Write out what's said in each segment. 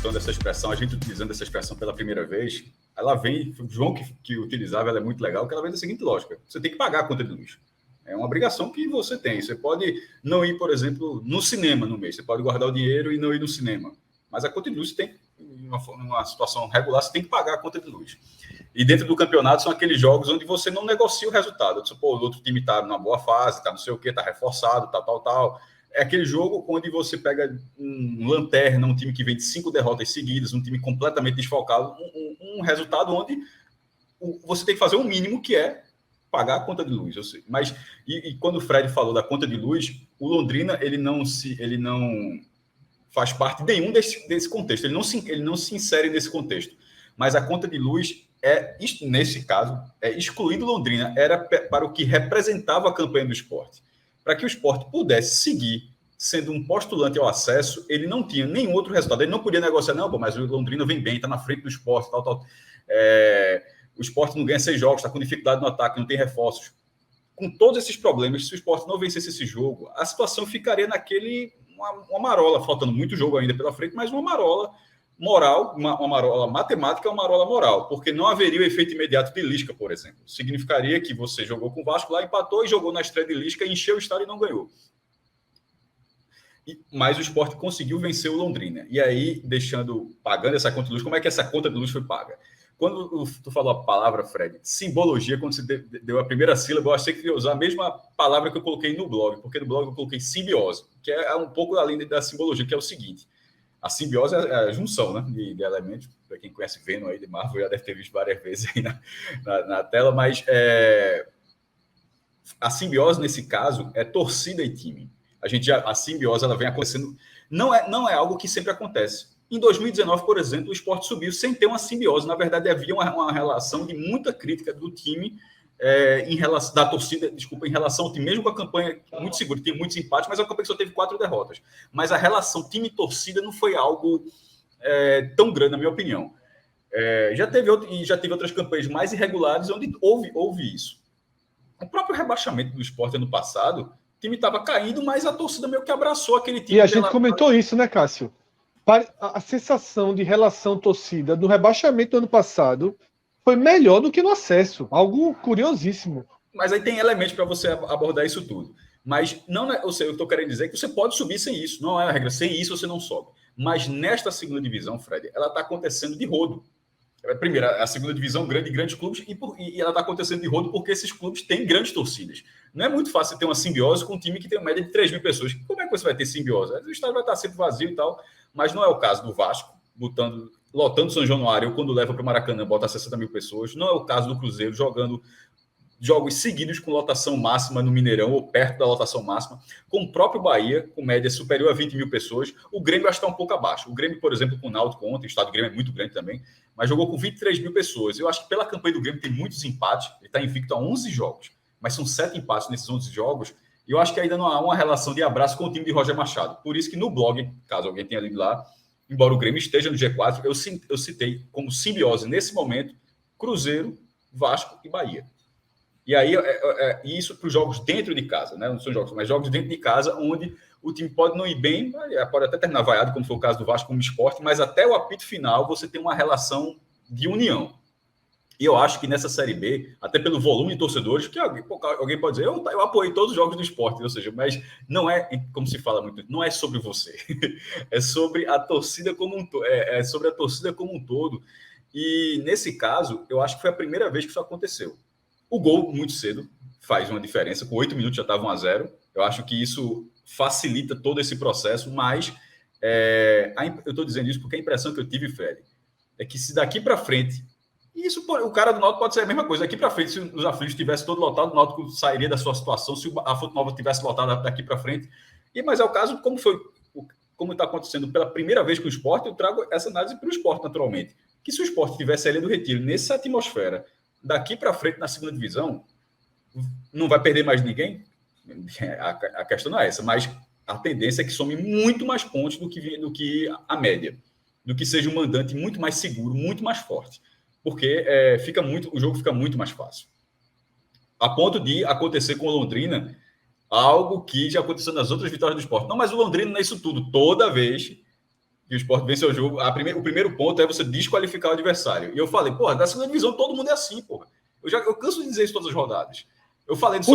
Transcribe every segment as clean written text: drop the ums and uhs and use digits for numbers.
escutando essa expressão, a gente utilizando essa expressão pela primeira vez, ela vem, o João que utilizava, ela é muito legal, que ela vem da seguinte lógica: você tem que pagar a conta de luz. É uma obrigação que você tem. Você pode não ir, por exemplo, no cinema no mês. Você pode guardar o dinheiro e não ir no cinema. Mas a conta de luz, você tem, numa situação regular, você tem que pagar a conta de luz. E dentro do campeonato são aqueles jogos onde você não negocia o resultado. Pô, o outro time está numa boa fase, está não sei o quê, está reforçado, tal. É aquele jogo onde você pega um lanterna, um time que vem de 5 derrotas seguidas, um time completamente desfalcado, um resultado onde você tem que fazer o mínimo, que é pagar a conta de luz. Eu sei. Mas e quando o Fred falou da conta de luz, o Londrina ele não faz parte nenhum desse contexto. Ele não se insere nesse contexto. Mas a conta de luz nesse caso, excluindo Londrina, era para o que representava a campanha do esporte. Para que o esporte pudesse seguir sendo um postulante ao acesso, ele não tinha nenhum outro resultado. Ele não podia negociar, não, mas o Londrina vem bem, está na frente do esporte, tal. O esporte não ganha 6 jogos, está com dificuldade no ataque, não tem reforços. Com todos esses problemas, se o esporte não vencesse esse jogo, a situação ficaria uma marola, faltando muito jogo ainda pela frente, mas uma marola moral, uma marola matemática, uma marola moral, porque não haveria o efeito imediato de Lisca, por exemplo. Significaria que você jogou com o Vasco lá, empatou e jogou na estreia de Lisca, encheu o estádio e não ganhou. Mas o esporte conseguiu vencer o Londrina. E aí, pagando essa conta de luz, como é que essa conta de luz foi paga? Quando tu falou a palavra, Fred, simbologia, quando você deu a primeira sílaba, eu achei que ia usar a mesma palavra que eu coloquei no blog, porque no blog eu coloquei simbiose, que é um pouco além da simbologia, que é o seguinte: a simbiose é a junção, né, de elementos. Para quem conhece Venom aí de Marvel, já deve ter visto várias vezes aí na tela, mas a simbiose, nesse caso, é torcida e time. A simbiose ela vem acontecendo, não é algo que sempre acontece. Em 2019, por exemplo, o esporte subiu sem ter uma simbiose. Na verdade, havia uma relação de muita crítica do time em relação da torcida, em relação ao time, mesmo com a campanha muito segura, tem muitos empates, mas a campanha só teve 4 derrotas. Mas a relação time-torcida não foi algo tão grande, na minha opinião. Já teve outras campanhas mais irregulares onde houve isso. O próprio rebaixamento do esporte ano passado, o time estava caindo, mas a torcida meio que abraçou aquele time. E a gente comentou isso, né, Cássio? A sensação de relação torcida do rebaixamento do ano passado foi melhor do que no acesso. Algo curiosíssimo. Mas aí tem elementos para você abordar isso tudo. Mas não é, eu estou querendo dizer que você pode subir sem isso. Não é a regra. Sem isso você não sobe. Mas nesta segunda divisão, Fred, ela está acontecendo de rodo. Primeiro, a segunda divisão grande de grandes clubes, e ela está acontecendo de rodo porque esses clubes têm grandes torcidas. Não é muito fácil ter uma simbiose com um time que tem uma média de 3 mil pessoas. Como é que você vai ter simbiose? O estádio vai estar sempre vazio e tal, mas não é o caso do Vasco, lotando São Januário, quando leva para o Maracanã, bota 60 mil pessoas. Não é o caso do Cruzeiro, jogando jogos seguidos com lotação máxima no Mineirão, ou perto da lotação máxima, com o próprio Bahia, com média superior a 20 mil pessoas. O Grêmio acho que está um pouco abaixo. O Grêmio, por exemplo, com o Náutico ontem, o estado do Grêmio é muito grande também, mas jogou com 23 mil pessoas. Eu acho que pela campanha do Grêmio tem muitos empates, ele está invicto a 11 jogos, mas são 7 empates nesses 11 jogos, e eu acho que ainda não há uma relação de abraço com o time de Roger Machado. Por isso que no blog, caso alguém tenha lido lá, embora o Grêmio esteja no G4, eu citei como simbiose nesse momento Cruzeiro, Vasco e Bahia. E aí, isso para os jogos dentro de casa, né? Não são jogos, mas jogos dentro de casa, onde o time pode não ir bem, pode até terminar vaiado, como foi o caso do Vasco como esporte, mas até o apito final você tem uma relação de união. E eu acho que nessa Série B, até pelo volume de torcedores, que alguém pode dizer, eu apoiei todos os jogos do esporte, ou seja, mas não é, como se fala muito, não é sobre você, é sobre a torcida como um todo, é sobre a torcida como um todo. E nesse caso, eu acho que foi a primeira vez que isso aconteceu. O gol, muito cedo, faz uma diferença. Com 8 minutos já estava 1-0. Eu acho que isso facilita todo esse processo, mas eu estou dizendo isso porque a impressão que eu tive, Fred, é que se daqui para frente, o cara do Náutico pode ser a mesma coisa, daqui para frente, se os aflitos tivessem todo lotado, o Náutico sairia da sua situação, se a Fonte Nova tivesse lotado daqui para frente. Mas é o caso, como está acontecendo pela primeira vez com o esporte, eu trago essa análise para o esporte, naturalmente. Que se o esporte tivesse ali do Retiro, nessa atmosfera, daqui para frente na segunda divisão, não vai perder mais ninguém? A questão não é essa, mas a tendência é que some muito mais pontos do que a média, do que seja um mandante muito mais seguro, muito mais forte, porque o jogo fica muito mais fácil. A ponto de acontecer com o Londrina algo que já aconteceu nas outras vitórias do esporte. Não, mas o Londrina não é isso tudo. Toda vez que o Sport venceu o jogo, o primeiro ponto é você desqualificar o adversário. E eu falei, porra, da segunda divisão todo mundo é assim, porra. Eu canso de dizer isso todas as rodadas. Eu falei do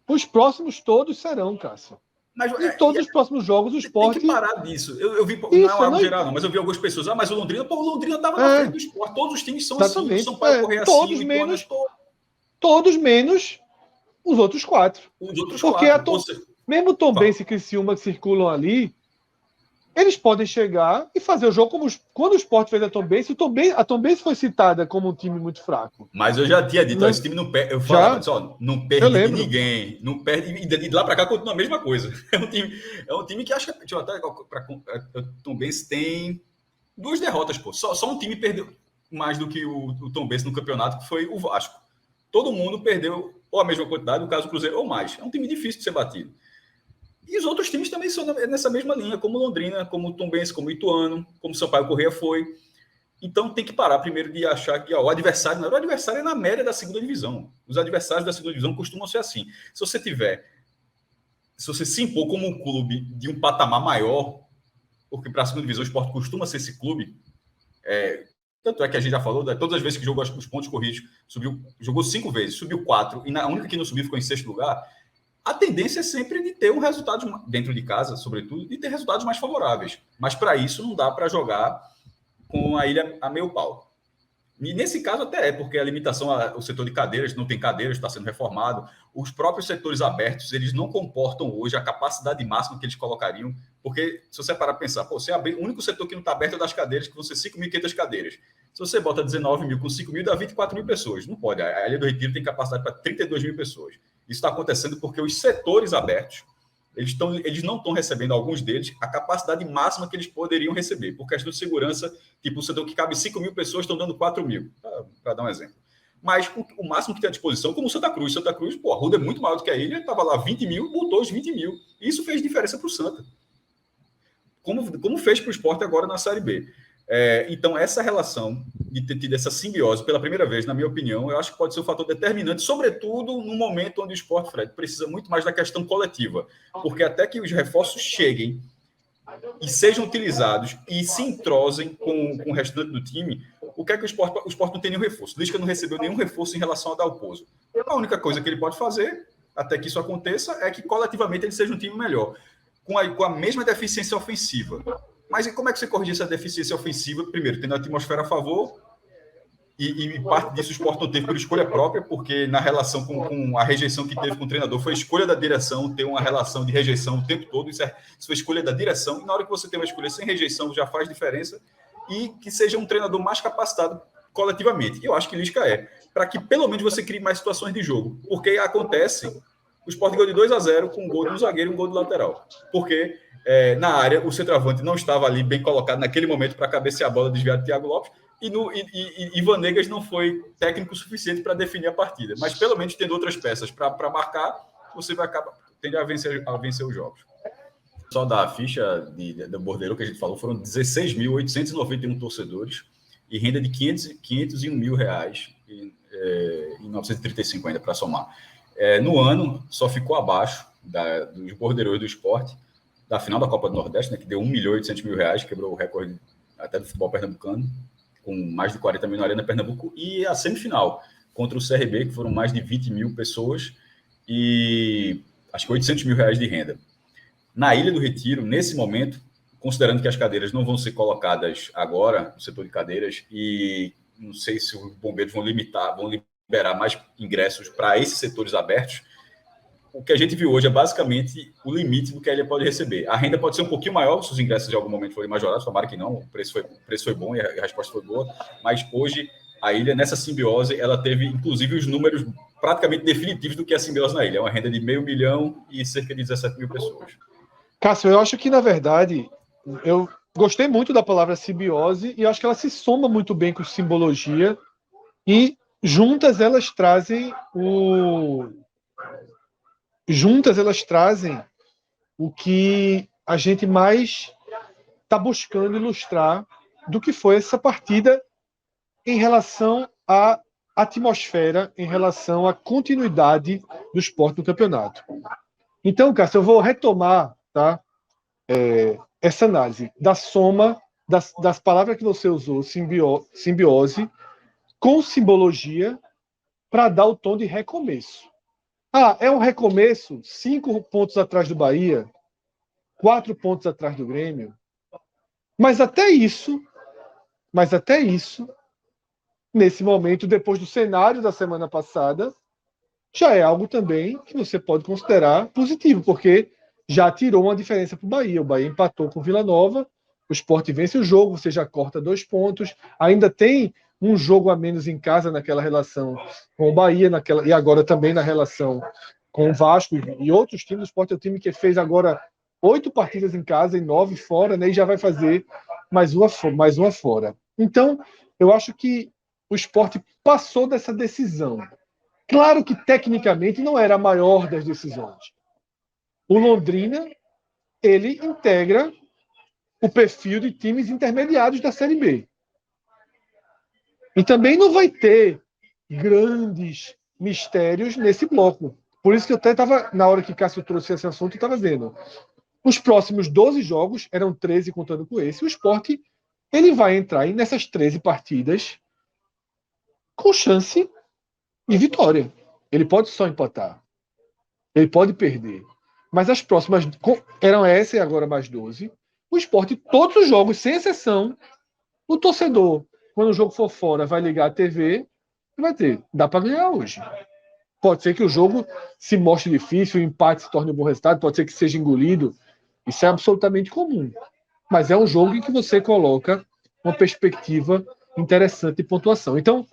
Os próximos todos serão, Cássio. Mas, em todos os próximos jogos, o Sport... Tem que parar disso. Eu vi, isso, não é algo geral, não, mas eu vi algumas pessoas, mas o Londrina estava na frente do Sport. Todos os times são exatamente, assim. O São Paulo correr todos assim, menos, todos menos os outros quatro. Os outros porque quatro. Mesmo o Tombense e Criciúma que circulam ali, eles podem chegar e fazer o jogo como quando o Sport fez a Tombense. A Tombense foi citada como um time muito fraco. Mas eu já tinha dito, esse time não perde. Eu falava, não perde de ninguém, não perde. E de lá para cá continua a mesma coisa. É um time que acho que o Tombense tem 2 derrotas, pô. Só um time perdeu mais do que o Tombense no campeonato, que foi o Vasco. Todo mundo perdeu ou a mesma quantidade, no caso do Cruzeiro, ou mais. É um time difícil de ser batido. E os outros times também são nessa mesma linha, como Londrina, como Tombense, como Ituano, como Sampaio Corrêa foi. Então tem que parar primeiro de achar que o adversário é na média da segunda divisão. Os adversários da segunda divisão costumam ser assim. Se você se impor como um clube de um patamar maior, porque para a segunda divisão o Sport costuma ser esse clube, tanto é que a gente já falou, todas as vezes que jogou os pontos corridos, jogou 5 vezes, subiu 4, e a única que não subiu ficou em 6º lugar. A tendência é sempre de ter um resultado, dentro de casa, sobretudo, de ter resultados mais favoráveis. Mas para isso não dá para jogar com a ilha a meio pau. E nesse caso até porque a limitação, o setor de cadeiras, não tem cadeiras, está sendo reformado. Os próprios setores abertos, eles não comportam hoje a capacidade máxima que eles colocariam, porque se você parar para pensar, você abrir, o único setor que não está aberto é das cadeiras, que vão ser 5.500 cadeiras. Se você bota 19 mil com 5 mil, dá 24 mil pessoas. Não pode. A Ilha do Retiro tem capacidade para 32 mil pessoas. Isso está acontecendo porque os setores abertos, eles não estão recebendo, alguns deles, a capacidade máxima que eles poderiam receber. Por questão de segurança, tipo, o setor que cabe 5 mil pessoas estão dando 4 mil, para dar um exemplo. Mas o máximo que tem à disposição, como o Santa Cruz. Santa Cruz, a Ruda é muito maior do que a Ilha, estava lá 20 mil, botou os 20 mil. Isso fez diferença para o Santa. Como fez para o Sport agora na Série B. Então, essa relação de ter tido essa simbiose pela primeira vez, na minha opinião, eu acho que pode ser um fator determinante, sobretudo no momento onde o Sport, Fred, precisa muito mais da questão coletiva. Porque até que os reforços cheguem e sejam utilizados e se entrosem com o restante do time, o que é que o Sport não tem nenhum reforço? O Lisca não recebeu nenhum reforço em relação ao Dalpozo. A única coisa que ele pode fazer, até que isso aconteça, é que coletivamente ele seja um time melhor, com a mesma deficiência ofensiva. Mas como é que você corrige essa deficiência ofensiva? Primeiro, tendo a atmosfera a favor, e parte disso o Sport não teve por escolha própria, porque na relação com a rejeição que teve com o treinador, foi escolha da direção ter uma relação de rejeição o tempo todo. Isso foi escolha da direção, e na hora que você tem uma escolha sem rejeição, já faz diferença, e que seja um treinador mais capacitado coletivamente. Eu acho que Lisca para que pelo menos você crie mais situações de jogo. Porque acontece, o Sport ganhou de 2-0 com um gol do zagueiro e um gol do lateral. Porque na área, o centroavante não estava ali bem colocado naquele momento para cabecear a bola desviada de Thiago Lopes, e Vanegas não foi técnico suficiente para definir a partida. Mas pelo menos tendo outras peças para marcar, você vai acabar tendo a vencer os jogos. Só da ficha do Bordeiro que a gente falou, foram 16.891 torcedores e renda de 501 mil reais e 935 ainda para somar. No ano, só ficou abaixo dos bordeiros do Sport, da final da Copa do Nordeste, né, que deu 1.800.000 reais, quebrou o recorde até do futebol pernambucano, com mais de 40 mil na Arena Pernambuco, e a semifinal contra o CRB, que foram mais de 20 mil pessoas e acho que 800 mil reais de renda. Na Ilha do Retiro, nesse momento, considerando que as cadeiras não vão ser colocadas agora, no setor de cadeiras, e não sei se os bombeiros vão liberar mais ingressos para esses setores abertos, o que a gente viu hoje é basicamente o limite do que a ilha pode receber. A renda pode ser um pouquinho maior se os ingressos de algum momento forem majorados, tomara que não, o preço foi bom e a resposta foi boa, mas hoje a ilha, nessa simbiose, ela teve inclusive os números praticamente definitivos do que é a simbiose na ilha. É uma renda de 500 mil e cerca de 17 mil pessoas. Cássio, eu acho que, na verdade, eu gostei muito da palavra simbiose e eu acho que ela se soma muito bem com simbologia e juntas elas trazem o que a gente mais está buscando ilustrar do que foi essa partida em relação à atmosfera, em relação à continuidade do Sport no campeonato. Então, Cássio, eu vou retomar, tá? essa análise da soma das palavras que você usou, simbiose, com simbologia, para dar o tom de recomeço. É um recomeço 5 pontos atrás do Bahia, 4 pontos atrás do Grêmio. Mas até isso, nesse momento, depois do cenário da semana passada, já é algo também que você pode considerar positivo, porque já tirou uma diferença para o Bahia. O Bahia empatou com o Vila Nova, o Sport vence o jogo, você já corta 2 pontos, ainda tem um jogo a menos em casa naquela relação com o Bahia, e agora também na relação com o Vasco e outros times. O Sport é o time que fez agora 8 partidas em casa e 9 fora, né, e já vai fazer mais uma fora. Então, eu acho que o Sport passou dessa decisão. Claro que, tecnicamente, não era a maior das decisões. O Londrina, ele integra o perfil de times intermediários da Série B. E também não vai ter grandes mistérios nesse bloco. Por isso que eu até estava, na hora que Cássio trouxe esse assunto, eu estava vendo. Os próximos 12 jogos, eram 13 contando com esse, o Sport, ele vai entrar nessas 13 partidas com chance de vitória. Ele pode só empatar. Ele pode perder. Mas as próximas eram essa e agora mais 12. O Sport, todos os jogos, sem exceção, o torcedor, quando o jogo for fora, vai ligar a TV e vai ter. Dá para ganhar hoje. Pode ser que o jogo se mostre difícil, o empate se torne um bom resultado, pode ser que seja engolido. Isso é absolutamente comum. Mas é um jogo em que você coloca uma perspectiva interessante de pontuação. Então,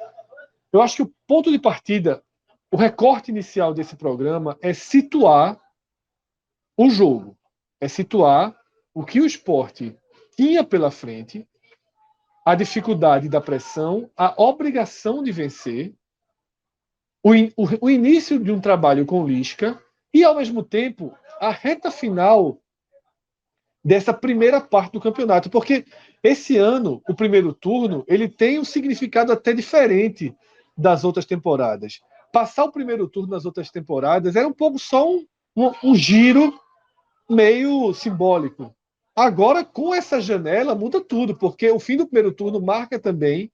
eu acho que o ponto de partida, o recorte inicial desse programa é situar o jogo. É situar o que o Sport tinha pela frente, a dificuldade da pressão, a obrigação de vencer, o início de um trabalho com Lisca e, ao mesmo tempo, a reta final dessa primeira parte do campeonato. Porque esse ano, o primeiro turno, ele tem um significado até diferente das outras temporadas. Passar o primeiro turno nas outras temporadas era um pouco só um giro meio simbólico. Agora, com essa janela, muda tudo, porque o fim do primeiro turno marca também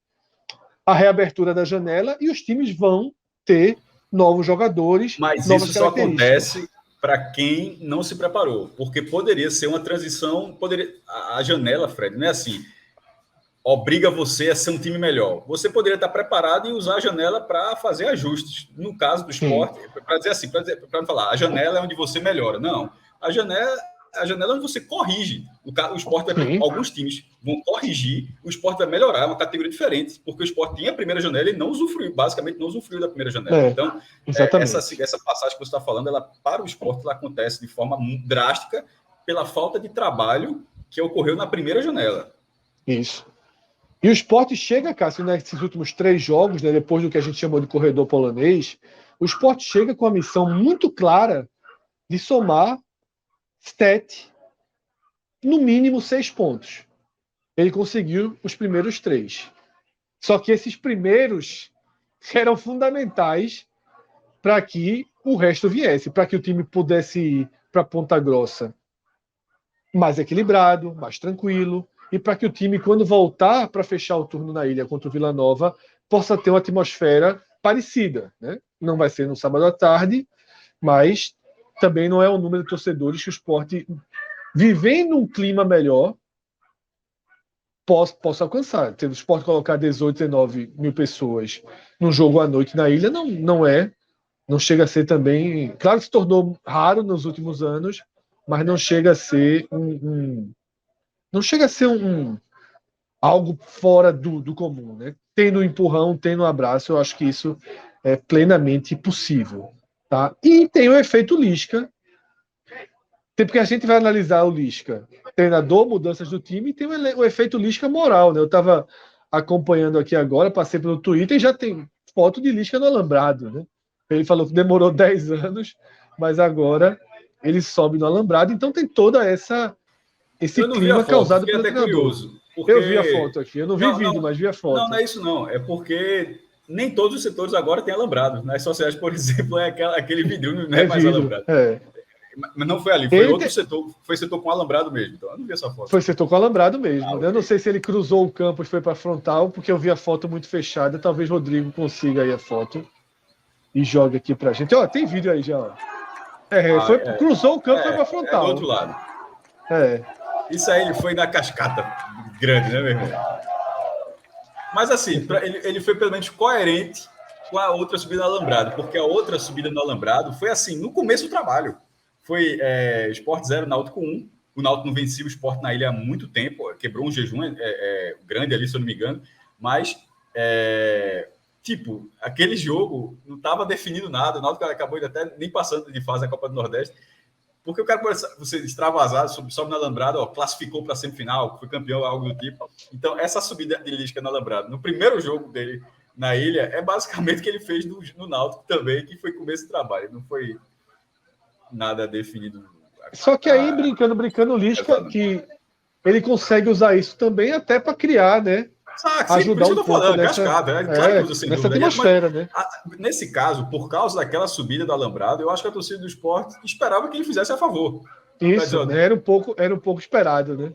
a reabertura da janela e os times vão ter novos jogadores, mas novas isso só características. acontece para quem não se preparou, porque poderia ser uma transição, a janela, Fred, não é assim, obriga você a ser um time melhor. Você poderia estar preparado e usar a janela para fazer ajustes. No caso do Sport, para dizer assim, para falar, a janela é onde você melhora. Não, a janela é onde você corrige. O Sport alguns times vão corrigir, o Sport vai melhorar, é uma categoria diferente, porque o Sport tinha a primeira janela e não usufruiu, basicamente não usufruiu da primeira janela. Então, essa passagem que você está falando, ela, para o Sport, ela acontece de forma drástica pela falta de trabalho que ocorreu na primeira janela. Isso. E o Sport chega, Cássio, nesses últimos 3 jogos, né, depois do que a gente chamou de corredor polonês, o Sport chega com a missão muito clara de somar 7, no mínimo 6 pontos. Ele conseguiu os primeiros 3. Só que esses primeiros eram fundamentais para que o resto viesse, para que o time pudesse ir para Ponta Grossa mais equilibrado, mais tranquilo, e para que o time, quando voltar para fechar o turno na ilha contra o Vila Nova, possa ter uma atmosfera parecida. Né? Não vai ser no sábado à tarde, mas também não é o número de torcedores que o Sport, vivendo um clima melhor, possa alcançar. Se o Sport colocar 18, 19 mil pessoas num jogo à noite na ilha, não chega a ser também... Claro que se tornou raro nos últimos anos, mas não chega a ser algo fora do comum, né? Tendo um empurrão, tendo um abraço, eu acho que isso é plenamente possível. Tá? E tem o efeito Lisca, porque a gente vai analisar o Lisca, treinador, mudanças do time, e tem o efeito Lisca moral. Né? Eu estava acompanhando aqui agora, passei pelo Twitter e já tem foto de Lisca no alambrado. Né? Ele falou que demorou 10 anos, mas agora ele sobe no alambrado, então tem toda esse clima causado pelo treinador. Curioso, porque... Eu vi a foto aqui, eu não vi vídeo, mas vi a foto. Não é isso não, é porque nem todos os setores agora têm alambrado. Nas sociais, por exemplo, é aquele vidrinho, não é mais vidro, alambrado. Mas não foi ali, foi outro setor, foi setor com alambrado mesmo. Então eu não vi essa foto. Foi setor com alambrado mesmo. Né? Eu não sei se ele cruzou o campo e foi para frontal, porque eu vi a foto muito fechada. Talvez Rodrigo consiga aí a foto e jogue aqui pra gente. Ó, tem vídeo aí já. Ó. Cruzou o campo e foi para frontal. É do outro lado. Isso aí ele foi na cascata grande, né, meu irmão? Mas assim, ele foi pelo menos coerente com a outra subida no alambrado, porque a outra subida no alambrado foi assim, no começo do trabalho. Foi Sport 0, Náutico 1. O Náutico não vencia o Sport na ilha há muito tempo, quebrou um jejum grande ali, se eu não me engano. Mas, aquele jogo não estava definindo nada. O Náutico acabou até nem passando de fase da Copa do Nordeste. Porque o cara pode ser extravasado, sobe no alambrado, classificou para a semifinal, foi campeão, algo do tipo. Então, essa subida de Lisca no alambrado, no primeiro jogo dele na ilha, é basicamente o que ele fez no Náutico também, que foi começo do trabalho. Não foi nada definido. Só que aí, brincando, o Lisca, que ele consegue usar isso também até para criar, né? Ajudar um pouco nessa, claro que nessa atmosfera, né? Nesse caso, por causa daquela subida do alambrado, eu acho que a torcida do Sport esperava que ele fizesse a favor. Isso, né? Era um pouco esperado, né?